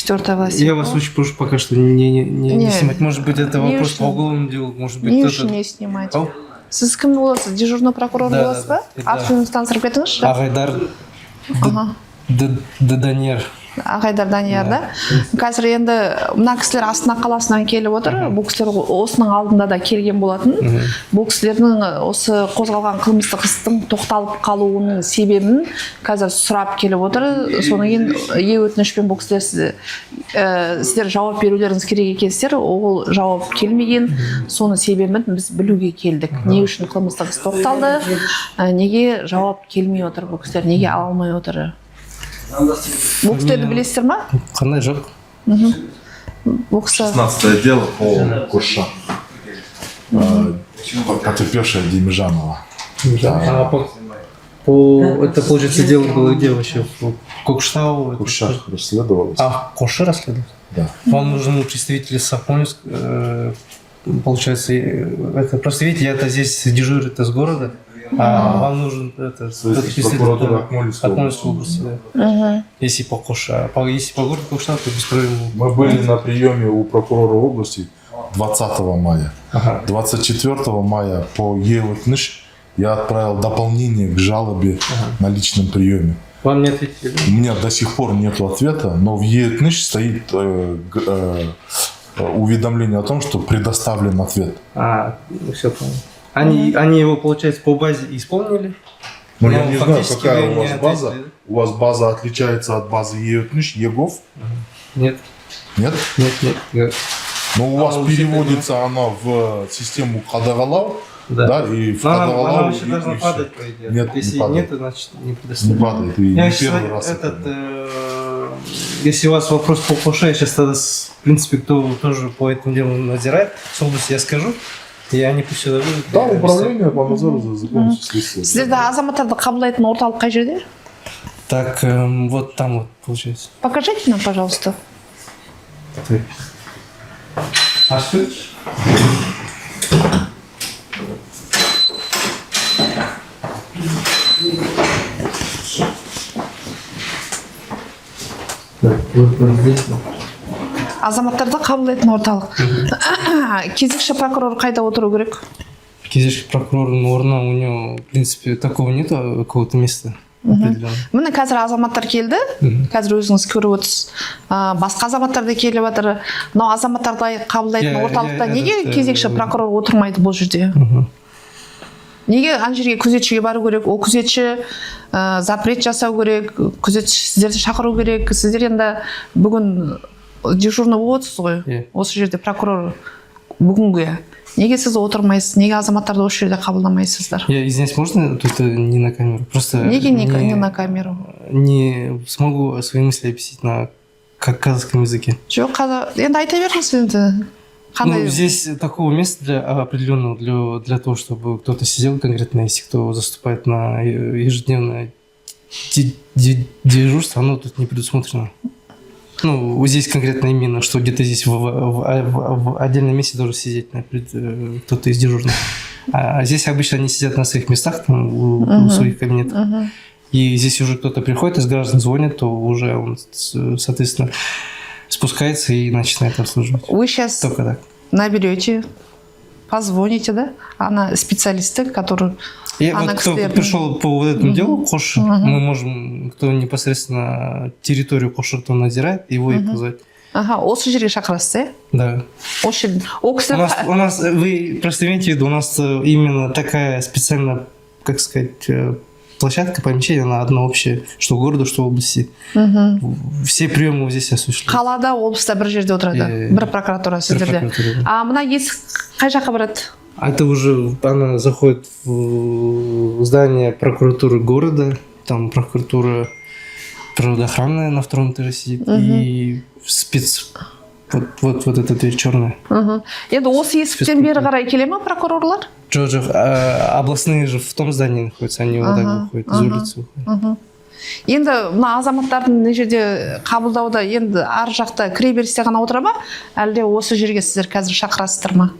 4-й велосипед. Я вас очень прошу пока что не снимать. Может быть, это вопрос по уголовному делу. Может быть, не үшін не снимать? Ау? Сіз кім боласыз? Дежурный прокурор боласыз ба? Аты-жөніңізді таныстырып кетіңізші. Ағайдар Данияр. Ағайдар Данияр, да? Қазір енді мына кісілер Астана қаласынан келіп отыр. Бұл кісілер осының алдында да келген болатын. Бұл кісілердің осы қозғалған қылмыстық істің тоқталып қалуының себебін қазір сұрап келіп отыр. Содан кейін өтінішпен бұл кісілер сіздер жауап берулеріңіз керек екенсіздер. Ол жауап келмеген. Соны себебін біз білуге келдік. Не үшін қылмыстық іс тоқталды? Неге жауап келмей отыр бұл кісілер? Неге ала алмай отыр? Бұл кісілерді білесіздер ма? Қандай жоқ. 16 дело по Курша. Потерпевшая Демижанова. Это, получается, дело было где вообще? В Кокштау? В Куршах расследовалось. В Курше расследовалось? Да. Вам нужен представитель Сахмольск, получается, это, просто видите, я-то здесь дежурю из города, а вам нужен прокуратура Акмольской области. Да. Если по Курше, если по городу Кокштау, то без проблем. Мы были на приеме у прокурора области 20 мая. 24 мая по ЕОТНИШ я отправил дополнение к жалобе на личном приеме. Вам не ответили? У меня до сих пор нет ответа, но в ЕОТНИШ стоит уведомление о том, что предоставлен ответ. Все понял. Они его, получается, по базе исполнили? Но я не знаю, какая у вас база. У вас база отличается от базы ЕОТНИШ, ЕГОВ? Нет. Нет? Нет. Но у вас переводится она в систему Кадагалау, да, и в Кадагалау... Она вообще должна падать, по идее. Нет, если не падает. нет, значит не предоставляю. Не падает, и не первый раз. Если у вас вопрос по Курше, я сейчас тогда, в принципе, кто тоже по этому делу надзирает, с области я скажу, и они пусть сюда выйдут. Да, управление по надзору за законностью следствия. Сіздерді азаматтарды қабылдайтын орталық қай жерде? Так, вот там вот, получается. Покажите нам, пожалуйста. А что? Азаматтарды қабылдайтын орталық. Кезекші прокурор қайда отыру керек? Кезекші прокурордың орнына у него, в принципе, такого нету, какого-то места. Міне қазір азаматтар келді, қазір өзіңіз көріп отырсыз. Басқа азаматтар да келіп жатыр. Мынау азаматтарды қабылдайтын орталықта неге кезекші прокурор отырмайды бұл жерде? Неге ана жерге күзетшіге бару керек? Ол күзетші запрет жасау керек, күзетші сіздерді шақыру керек. Сіздер енді бүгін дежурный болып отырсыз ғой. Осы жерде прокурор бүгінгі. Неге сіз отырмайсыз? Неге азаматтарды осы жерде қабылдамайсыздар? Я извиняюсь, можно тут не на камеру? Просто неге не на камеру? Не смогу свои мысли объяснить на казахском языке. Жоқ, енді айта беріңіз енді. Ну, здесь такого места определенного для того, чтобы кто-то сидел конкретно, если кто заступает на ежедневное дежурство, оно тут не предусмотрено. Ну, вот здесь конкретно именно, что где-то здесь в отдельном месте должен сидеть кто-то из дежурных. А здесь обычно они сидят на своих местах, там, у своих кабинетов. И здесь уже кто-то приходит из граждан, звонит, то уже он, соответственно, спускается и начинает обслуживать. Вы сейчас только так наберете, позвоните, да? Она специалисты, которые... Вот кто пришел по вот этому делу, Коши, мы можем, кто непосредственно территорию Коши, кто надзирает, его и позвать. Осы жерге шақырасыз, э? Да. У нас, вы просто имейте в виду, у нас именно такая специальная, как сказать, площадка, помещение, она одна общая, что в городе, что в области. Все приемы здесь осуществляются. Қалада, облыста бір жерде отырады, бір прокуратура сіздерде. А мына есік қай жаққа барады? Это уже она заходит в здание прокуратуры города, там прокуратура природоохранная на втором этаже сидит, и спец... Вот эта дверь черная. Енді осы есіктен бері қарай келе ма прокурорлар? Жоқ, областные же в том здании находятся, они вот так выходят, из улицы выходят. Енді мына азаматтардың мына жерде қабылдауда енді ар жақта кіреберісте ғана отыра ма? Әлде осы жерге сіздер қазір шақырасыздар ма?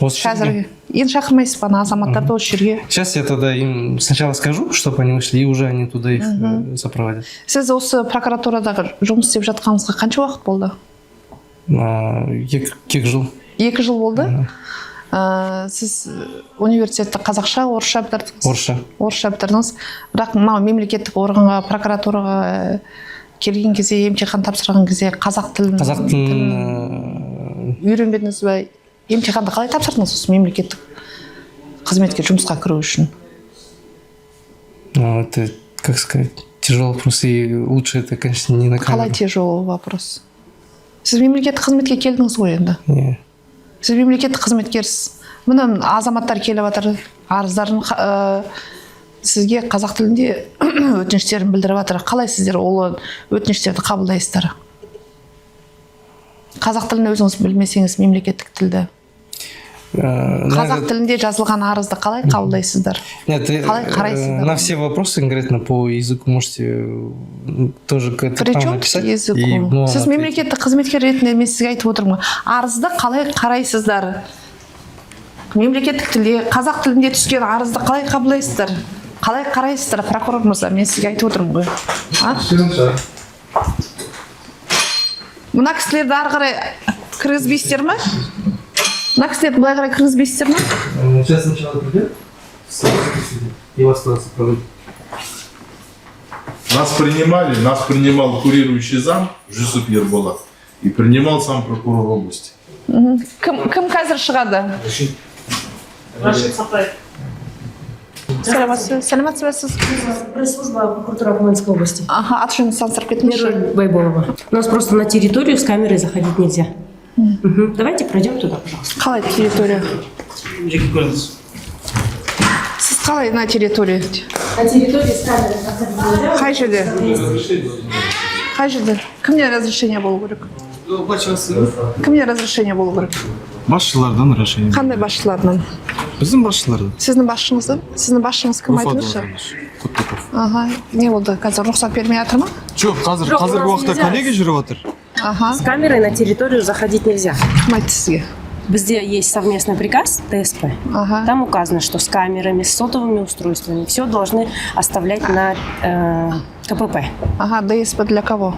Осы жерге. қазір енді шақырмайсыз ба ана азаматтарды осы жерге? Сейчас я тогда им сначала скажу, чтобы они вышли, и уже они туда их сопроводят. Сіз осы прокуратурадағы жұмыс істеп жатқаныңызға қанша уақыт болды? Кек жыл. 2 жыл болды. Сіз университетті қазақша, орысша бітірдіңіз? Орысша бітірдіңіз. Бірақ мынау мемлекеттік органға, прокуратураға келген кезде, емтихан тапсырған кезде қазақ тілін үйренбедіңіз бе? Емтиханды қалай тапсырдыңыз осы мемлекеттік қызметке жұмысқа кіру үшін? Это, как сказать, тяжелый вопрос, и лучше это, конечно, не на камеру. Қалай тяжелый вопрос? Сіз мемлекеттік қызметке келдіңіз ғой енді? Не. Сіз мемлекеттік қызметкерсіз. Міне азаматтар келіп жатыр, арыздарын сізге қазақ тілінде өтініштерін білдіріп жатыр. Қалай сіздер ол өтініштерді қабылдайсыздар? Қазақ тілін өзіңіз білмесеңіз мемлекеттік тілді. Қазақ тілінде жазылған арызды қалай қабылдайсыздар? Қалай қарайсыздар? На все вопросы конкретно по языку можете тоже Причем языку? Сіз мемлекеттік қызметкер ретінде мен сізге айтып отырмын. Арызды қалай қарайсыздар? Мемлекеттік тілде, қазақ тілінде түскен арызды қалай қабылдайсыздар? Қалай қарайсыздар, прокурор мырза? Мен сізге айтып отырмын ғой. Мына кісілерді ары қарай кіргізбейсіздер ме? Мына кісілерді былай қарай кіргізбейсіздер ме? Сейчас сначала придет, и вас туда сопроводит. Нас принимал курирующий зам Жусуп Ерболат и принимал сам прокурор области. Кім қазір шығады? Рашид Сапаев. Сәлеметсіз бе сіз? Пресс-служба прокуратуры Акмолинской области. Ага, аты жөніңізді таныстырып кетіңізші. Мироль Байболова. У нас просто на территорию с камерой заходить нельзя. Давайте пройдем туда, пожалуйста. Қалай территория? Сіз қалай на территория? На территории с камерой заходить нельзя. Қай жерде? Қай жерде? Кімнен разрешение болу керек? Кімнен разрешение болу керек? Басшылардан решение. Қандай басшылардан? Біздің басшылардан. Сіздің басшыңыздан? Сіздің басшыңыз кім айтыңызшы? Құттықов. Ага, не болды? Қазір рұқсат бермей жатыр ма? Жоқ, қазіргі у нас уақытта нельзя. коллеги жүріп отыр. Ага, С камерой на территорию заходить нельзя. кім айтты сізге? Везде есть совместный приказ ТСП. Ага. Там указано, что с камерами, с сотовыми устройствами все должны оставлять на КПП. Ага, ДСП для кого?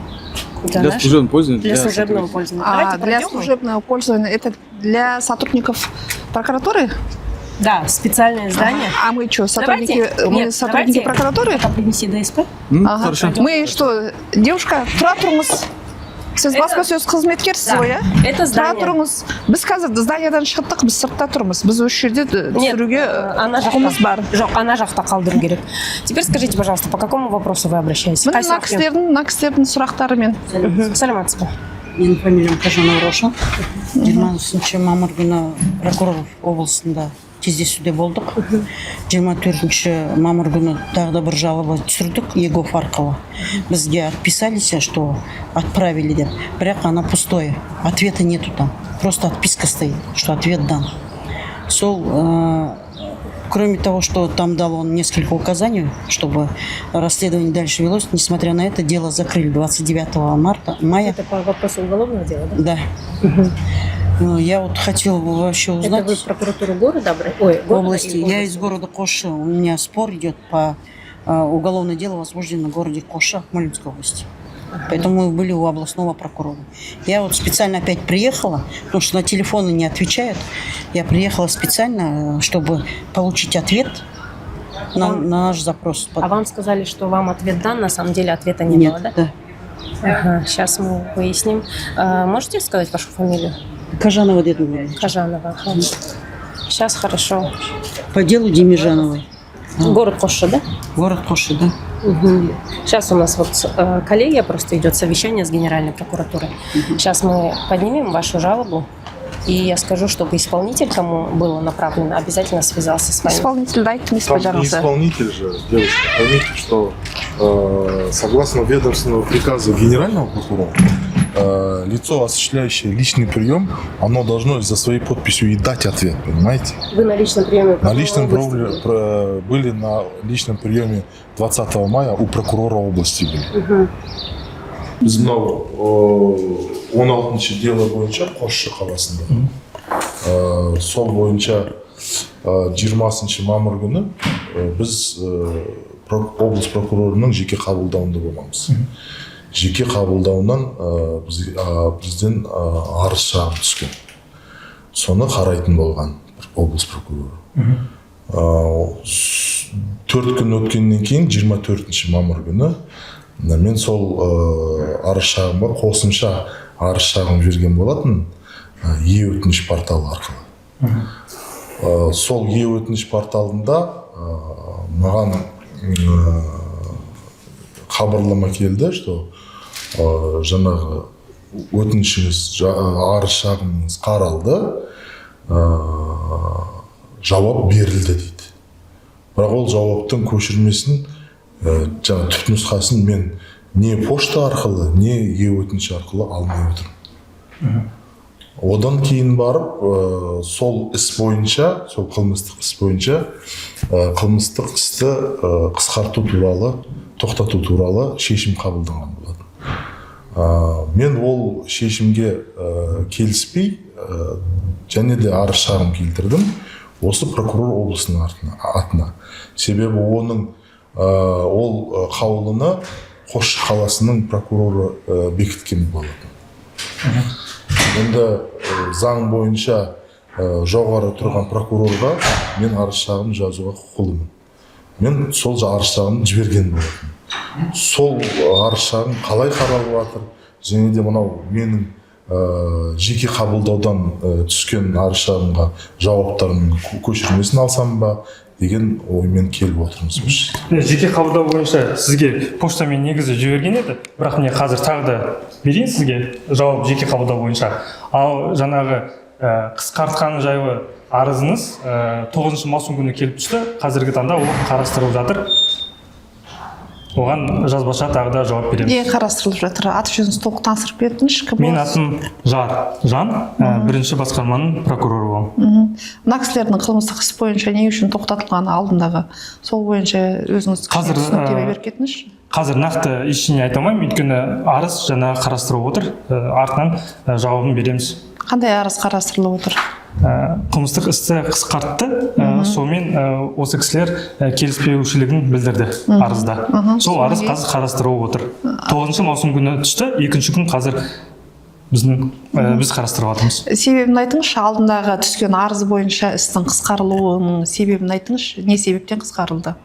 Для служебного пользования. Для служебного пользования. А Давайте для пройдем. служебного пользования это для сотрудников прокуратуры? Да, специальное здание. А мы что, сотрудники, Давайте- мы нет, сотрудники давайте прокуратуры? пока принеси ДСП. Ага. Хорошо. Мы что, девушка, тұра тұрыңыз. Сіз баспасөз қызметкерсіз ғой, иә? Это Тұра здание. тұрыңыз. Біз қазір зданиядан шықтық, біз сыртта тұрмыз. Біз осы жерде Нет, түсіруге ана құқымыз бар. Жоқ, ана жақта қалдыру керек. Теперь скажите, пожалуйста, по какому вопросу вы обращаетесь? Міне Қай сұрақпен? мына кісілердің сұрақтарымен. Сәлеметсіз бе? Менің фамилиям Кажанова Роша. 20 мамыр күні прокурор облысында кездесуде болдық. 24 мамыр күні тағы да бір жалоба түсірдік ЕГОФ арқылы. Бізге отписались, что отправили деп. Бірақ она пустое. Ответа нету там. Просто отписка стоит, что ответ дан. Сол, кроме того, что там дал он несколько указаний, чтобы расследование дальше велось, несмотря на это, дело закрыли 29 мая. Это по вопросу уголовного дела, да? Да. Ну, я вот хотела бы вообще узнать. Это вы в прокуратуру города Ой, города области. или Я из города Коша. У меня спор идет по уголовное дело возбуждено в городе Коша, Акмолинской области. Поэтому мы были у областного прокурора. Я вот специально опять приехала, потому что на телефоны не отвечают. Я приехала специально, чтобы получить ответ на наш запрос. А вам сказали, что вам ответ дан, на самом деле ответа не Нет, было, да? да. Ага, сейчас мы выясним. Можете сказать вашу фамилию? Кажанова Дедмировна. Кажанова. Ага. Сейчас, хорошо. По делу Демижановой. Город Коша, да? Город Коша, да. Сейчас у нас вот коллегия, просто идет совещание с Генеральной прокуратурой. Сейчас мы поднимем вашу жалобу, и я скажу, чтобы исполнитель, кому было направлено, обязательно связался с вами. Исполнитель, дайте мне, Там не пожалуйста. исполнитель же, девушка, поймите, что согласно ведомственного приказа генерального прокурора, лицо, осуществляющее личный прием, оно должно за своей подписью и дать ответ, понимаете? Вы на личном приеме? На личном были на личном приеме 20 мая у прокурора области были. Biz mынау 16 дело бойынша Қосшы қаласында сол бойынша 20 мамыр күні біз облыс прокурорының жеке қабылдауында болмамыз. Жеке қабылдауынан бізден арыз шағым түскен. Соны қарайтын болған облыс прокуроры. 4 күн өткеннен кейін 24 мамыр күні мен сол арыз шағымға қосымша арыз шағым жіберген болатын e-өтініш порталы арқылы. Сол e-өтініш порталында маған хабарлама келді, что жаңағы өтінішіңіз, арыз шағымыңыз қаралды, жауап берілді дейді. Бірақ ол жауаптың көшірмесін, жаңа түпнұсқасын мен не пошта арқылы, не e-өтініш арқылы алмай отырмын. Одан кейін барып, сол іс бойынша, сол қылмыстық іс бойынша, қылмыстық істі қысқарту туралы, тоқтату туралы шешім қабылданған болатын. Мен ол шешімге келіспей, және де арыз шағым келтірдім осы прокурор облысының атына. Себебі оның ол қаулыны Қосшы қаласының прокуроры бекіткен болатын. Енді заң бойынша жоғары тұрған прокурорға мен арыз шағым жазуға құқылымын. Мен сол арыз шағымды жіберген болатын. Сол арыз шағым қалай қаралып жатыр, және де мынау менің жеке қабылдаудан түскен арыз шағымға жауаптардың көшірмесін алсам ба деген оймен келіп отырмыз. Жеке қабылдау бойынша сізге поштамен негізі жіберген еді, бірақ мен қазір тағы да берейін сізге жауап жеке қабылдау бойынша. Ал жаңағы қысқартқан жайлы арызыңыз 9 маусым күні келіп түсті. Қазіргі таңда ол қарастырылып жатыр. Оған жазбаша тағы да жауап береміз. Не қарастырылып жатыр? Аты жөніңізді толық таныстырып бердіңізші? Мен атым Жан, бірінші басқарманың прокуроры боламын. Мына кісілердің қылмыстық іс бойынша не үшін тоқтатылғаны алдындағы, сол бойынша өзіңіз түсініктеме беріп кетіңізші? Қазір нақты ештеңе айта алмаймын, өйткені арыз жаңа қарастырылып отыр, артынан жауабын береміз. Қандай арыз қарастырылып отыр? Қылмыстық істі қысқартты, сонымен осы кісілер келіспеушілігін білдірді арызда. Сол арыз қазір қарастырылып отыр. 9 маусым күні түсті, 2-ші күн қазір біз қарастырып жатырмыз. Себебін айтыңызшы, алдындағы түскен арыз бойынша істің қысқарылуының себебін айтыңызшы, не себептен қысқарылды?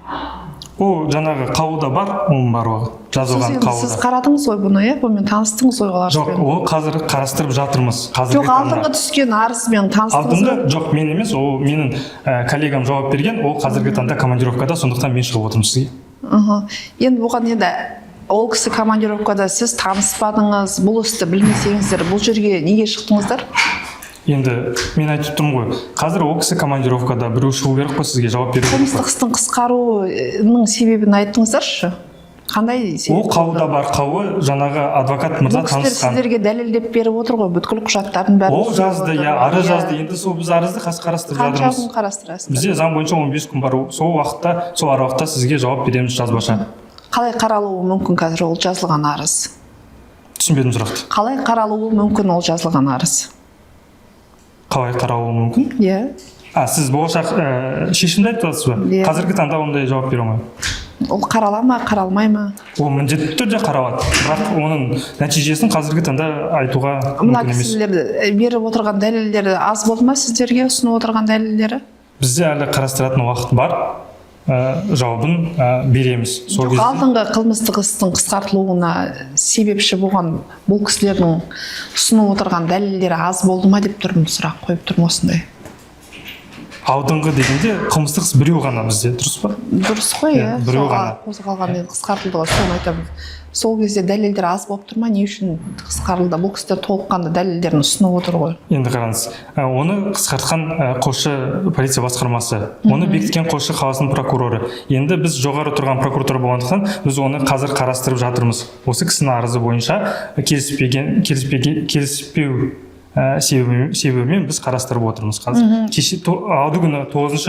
Ол жаңағы қаулыда бар, оның барлығы жазылған қаулыда. Сіз қарадыңыз ғой бұны, бұнымен таныстыңыз ғой олармен? Жоқ, ол қазір қарастырып жатырмыз. Жоқ, алдыңғы түскен арызбен таныстыңыз ғой? Жоқ, мен емес, ол менің коллегам жауап берген, ол қазіргі таңда командировкада, сондықтан мен шығып отырмын сізге. Енді бұған енді ол кісі командировкада, сіз таныспадыңыз, бұл істі білмесеңіздер, бұл жерге неге шықтыңыздар? Енді мен айтып тұрмын ғой, қазір ол кісі командировкада, біреу шығу керек қой сізге жауап беру керек. Қылмыстық істің қысқаруының себебін айтыңыздаршы. Қандай себеп? Ол қаулыда бар, қаулы жаңағы адвокат мырза танысқан. Бұл кісілер сіздерге дәлелдеп беріп отыр ғой, бүткіл құжаттардың бәрін. Ол жазды, арыз жазды. Енді сол біз арызды қарастырып жатырмыз. Қанша күн қарастырасыз? Бізде заң бойынша 15 күн бар. Сол аралықта сізге жауап береміз жазбаша. Қалай қаралуы мүмкін қазір ол жазылған арыз? Түсінбедім сұрақты. Қалай қаралуы мүмкін ол жазылған арыз? Қалай қаралуы мүмкін? Иә. Сіз болашақ шешімді айтып жатсыз ба? Қазіргі таңда ондай жауап бере алмаймын. Ол қарала ма, қаралмай ма? Ол міндетті түрде қаралады. Бірақ оның нәтижесін қазіргі таңда айтуға мүмкін емес. Мына кісілерді беріп отырған дәлелдері аз болды ма сіздерге ұсынып отырған дәлелдері? Бізде әлі қарастыратын уақыт бар. Жауабын береміз. Жоқ, алдыңғы қылмыстық істің қысқартылуына себепші болған бұл кісілердің ұсынып отырған дәлелдері аз болды ма деп тұрмын, сұрақ қойып тұрмын осындай. Алдыңғы дегенде қылмыстық іс біреу ғана бізде, дұрыс па? Дұрыс қой, иә. Біреу ғана. Қозғалған қысқартылды ғой, соны айтамын. Сол кезде дәлелдер аз болып тұр ма, не үшін қысқарылды? Бұл кісілер толыққанды дәлелдерін ұсынып отыр ғой. Енді қараңыз, оны қысқартқан Қосшы полиция басқармасы, оны бекіткен Қосшы қаласының прокуроры. Енді біз жоғары тұрған прокуратура болғандықтан, біз оны қазір қарастырып жатырмыз. Осы кісінің арызы бойынша келіспеу себебімен біз қарастырып отырмыз қазір. Кеше алды күні 9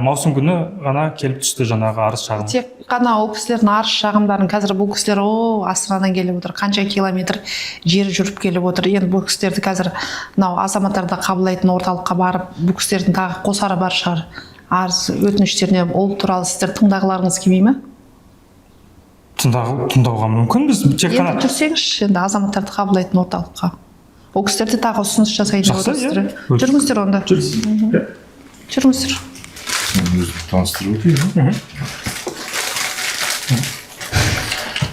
маусым күні ғана келіп түсті жаңағы арыз шағым. Тек қана ол кісілердің арыз шағымдарын қазір бұл кісілер Астанадан келіп отыр, қанша километр жер жүріп келіп отыр. Енді бұл кісілерді қазір мынау азаматтарды қабылдайтын орталыққа барып, бұл кісілердің тағы қосары бар шығар. Арыз өтініштеріне ол туралы сіздер тыңдағыларыңыз келмей ме? Тыңдауға мүмкін, біз тек қана Енді жүрсеңізші, енді азаматтарды қабылдайтын орталыққа. Ол кісілерде тағы ұсыныс жасайды деп отырсыздар. Жүріңіздер онда. Жүріңіздер. Таныстырып өтейін.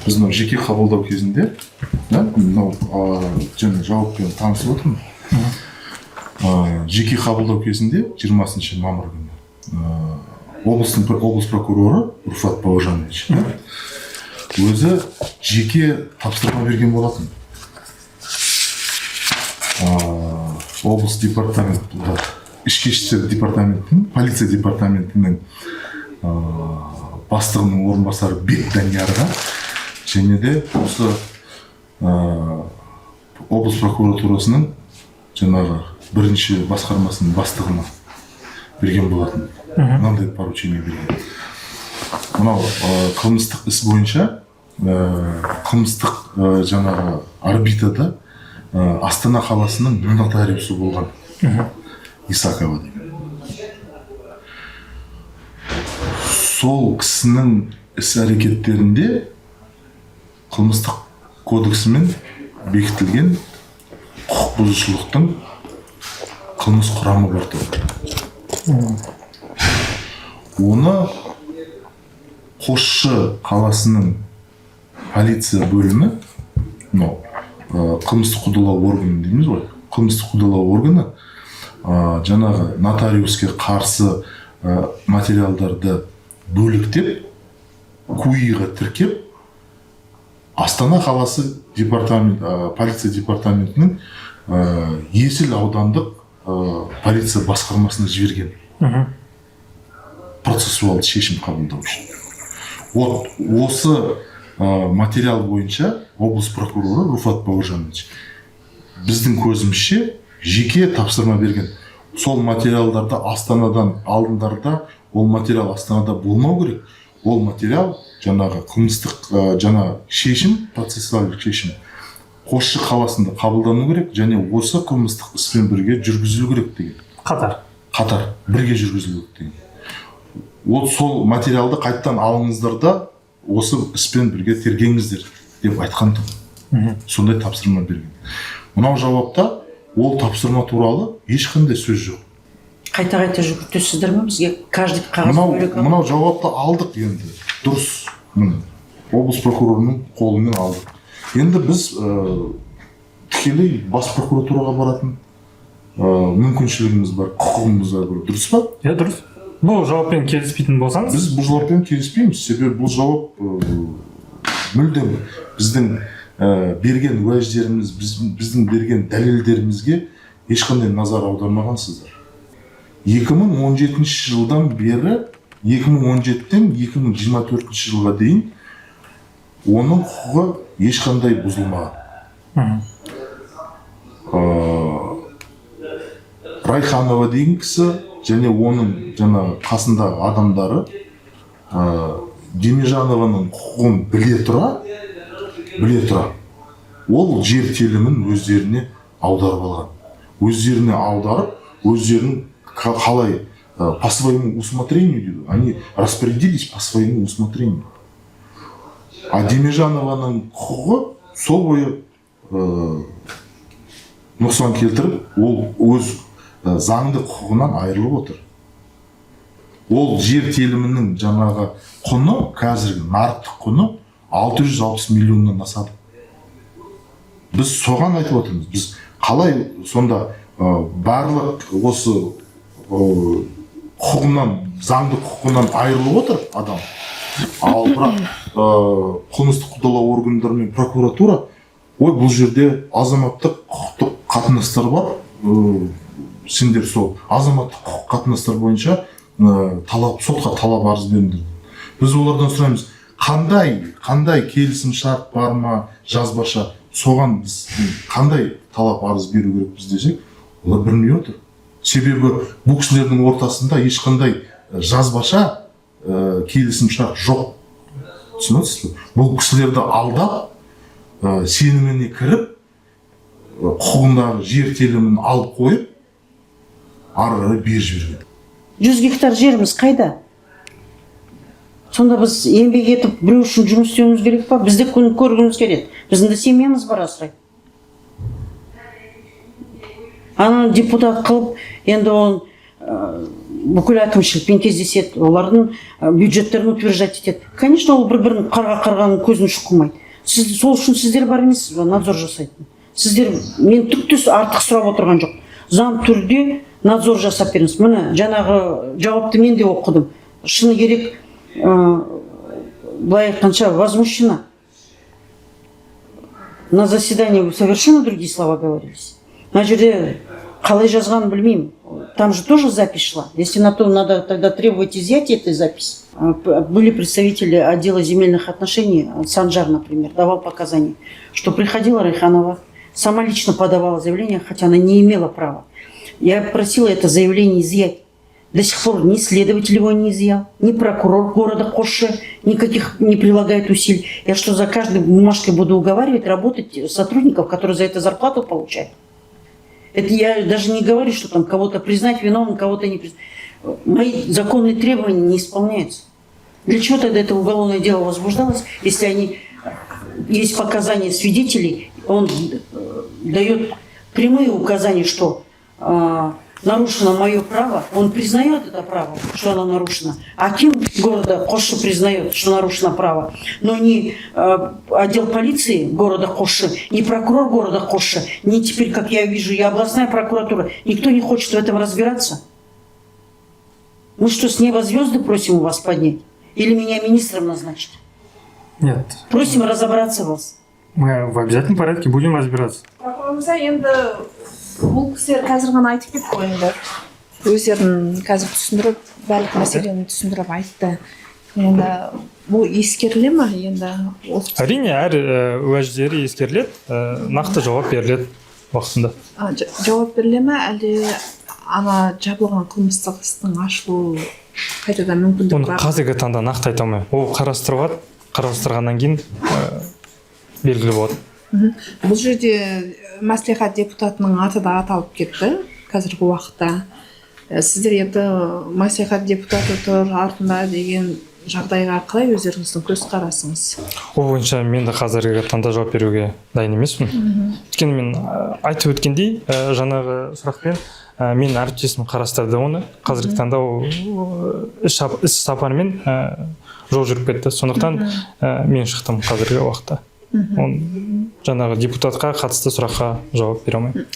Біз мынау жеке қабылдау кезінде, мынау және жауаппен танысып отырмын. Жеке қабылдау кезінде 20 мамыр күні облыс прокуроры Руфат Бауыржанович өзі жеке тапсырма берген болатын. Облыс департаментінде, ішкі істер департаментінің, полиция департаментінің бастығының орынбасары Бек Даниярға және де осы облыс прокуратурасының жаңағы бірінші басқармасының бастығына берген болатын. Мынандай поручение берген. Мынау қылмыстық іс бойынша қылмыстық жаңағы орбитада Астана қаласының нотариусы болған Исакова деген. Сол кісінің іс-әрекеттерінде қылмыстық кодексімен бекітілген құқық бұзушылықтың қылмыс құрамы бар тұр. Оны Қосшы қаласының полиция бөлімі, қылмыстық қудалау органы дейміз ғой, қылмыстық қудалау органы жаңағы нотариуске қарсы материалдарды бөліктеп, куиға тіркеп, Астана қаласы полиция департаментінің Есіл аудандық полиция басқармасына жіберген. Процессуалды шешім қабылдау үшін. Осы материал бойынша облыс прокуроры Руфат Бауыржанович біздің көзімізше жеке тапсырма берген. Сол материалдарды Астанадан алдындарда, ол материал Астанада болмау керек. Ол материал жаңағы қылмыстық шешім, процессуалдық шешім Қосшы қаласында қабылдану керек және осы қылмыстық іспен бірге жүргізілу керек деген. Қатар бірге жүргізілу керек деген. Сол материалды қайттан алыңыздар да осы іспен бірге тергеңіздер деп айтқан тұғын. Сондай тапсырма берген. Мынау жауапта ол тапсырма туралы ешқандай сөз жоқ. Қайта жүгіртесіздер ме бізге? Каждый қағаз бөлек. Мынау жауапты алдық енді. Дұрыс. Облыс прокурорының қолымен алдық. Енді біз тікелей бас прокуратураға баратын мүмкіншілігіміз бар, құқығымыз бар. Дұрыс па? Иә, дұрыс. Бұл жауаппен келіспейтін болсаңыз? Біз бұл жауаппен келіспейміз. Себебі бұл жауап мүлдем біздің берген уәждеріміз, біздің берген дәлелдерімізге ешқандай назар аудармағансыздар. 2017 жылдан бері, 2017-тен 2024 жылға дейін оның құқығы ешқандай бұзылмаған. Райханова деген кісі және оның қасындағы адамдары Демежанованың құқығын біле тұра, ол жер телімін өздеріне аударып алған. Өздеріне аударып, өздерінің қалай по своему усмотрению, они распорядились по своему усмотрению. А Демежанованың құқығы сол бойы нұқсан келтіріп, ол өз заңды құқығынан айырылып отыр. Ол жер телімінің жаңағы құны, қазіргі нарықтық құны 660 миллионнан асады. Біз соған айтып отырмыз. Біз қалай сонда барлық осы құқығынан, заңды құқығынан айырылып отыр адам. Ал бірақ қылмыстық қудалау органдары мен прокуратура, бұл жерде азаматтық құқықтық қатынастар бар. Сендер сол азаматтық құқық қатынастар бойынша сотқа талап арыз беріңдер. Біз олардан сұраймыз, қандай келісім шарт бар ма, жазбаша, соған біз қандай талап арыз беру керекпіз десек, олар білмей отыр. Себебі бұл кісілердің ортасында ешқандай жазбаша келісім шарт жоқ. Түсінесіз бе? Бұл кісілерді алдап, сеніміне кіріп, құқығындағы жер телімін алып қойып, ары қарай беріп жіберген. 100 гектар жеріміз қайда? Сонда біз еңбек етіп біреу үшін жұмыс істеуіміз керек па? Бізде күн көргіміз келеді. Біздің де семьямыз бар асырайды. Аны депутат қылып, енді он бүкіл әкімшілікпен кездеседі, олардың бюджеттерін утверждать етеді. Конечно, ол бір-бірін қарға-қарғаның көзін шұқымайды. Сол үшін сіздер бар емессіз ба, надзор жасайтын. Сіздер, мен түк артық сұрап отырған жоқ. Заң түрде надзор жасап беріңіз. Міне, жаңағы жауапты мен де оқыдым. Шыны керек, былай айтқанша, возмущена. На заседании совершенно другие слова говорились. На жерде қалай жазғанын білмеймін. Там же тоже запись шла. Если на то надо тогда требовать изъятия этой записи. Были представители отдела земельных отношений, Санжар, например, давал показания, что приходила Райханова, сама лично подавала заявление, хотя она не имела права. Я просила это заявление изъять. До сих пор ни следователь его не изъял, ни прокурор города Қосшы никаких не прилагает усилий. Я что, за каждой бумажкой буду уговаривать работать сотрудников, которые за это зарплату получают? Это я даже не говорю, что там кого-то признать виновным, кого-то не признать. Мои законные требования не исполняются. Для чего тогда это уголовное дело возбуждалось, если есть показания свидетелей, он дает прямые указания, что нарушено мое право, он признает это право, что оно нарушено. Аким города Қосшы признает, что нарушено право. Но ни отдел полиции города Қосшы, ни прокурор города Қосшы, ни теперь, как я вижу, и областная прокуратура, никто не хочет в этом разбираться. Мы что, с неба звезды просим у вас поднять? Или меня министром назначить? Нет. Просим разобраться вас. Мы в обязательном порядке будем разбираться. Бұл кісілер қазір ғана айтып кетті ғой енді. Өздерін қазір түсіндіріп, барлық мәселені түсіндіріп айтты. Енді бұл ескеріле ма енді? Әрине, әр уәждері ескеріледі, нақты жауап беріледі уақытында. Жауап беріле ма, әлде ана жабылған қылмыстық істің ашылу қайтадан мүмкіндік бар? Оны қазіргі таңда нақты айта алмаймын. Ол қарастырғаннан кейін белгілі болады. Бұл жерде мәслихат депутатының аты да аталып кетті қазіргі уақытта. Сіздер енді мәслихат депутаты тұр артында деген жағдайға қалай өздеріңіздің көзқарасыңыз? Ол бойынша мен де қазіргі таңда жауап беруге дайын емеспін. Өйткені мен айтып өткендей, жаңағы сұрақпен мен әріптесім қарастырды оны. Қазіргі таңда іс сапармен жол жүріп кетті. Сондықтан мен шықтым қазіргі уақытта. Жаңағы депутатқа қатысты сұраққа жауап бере алмаймын.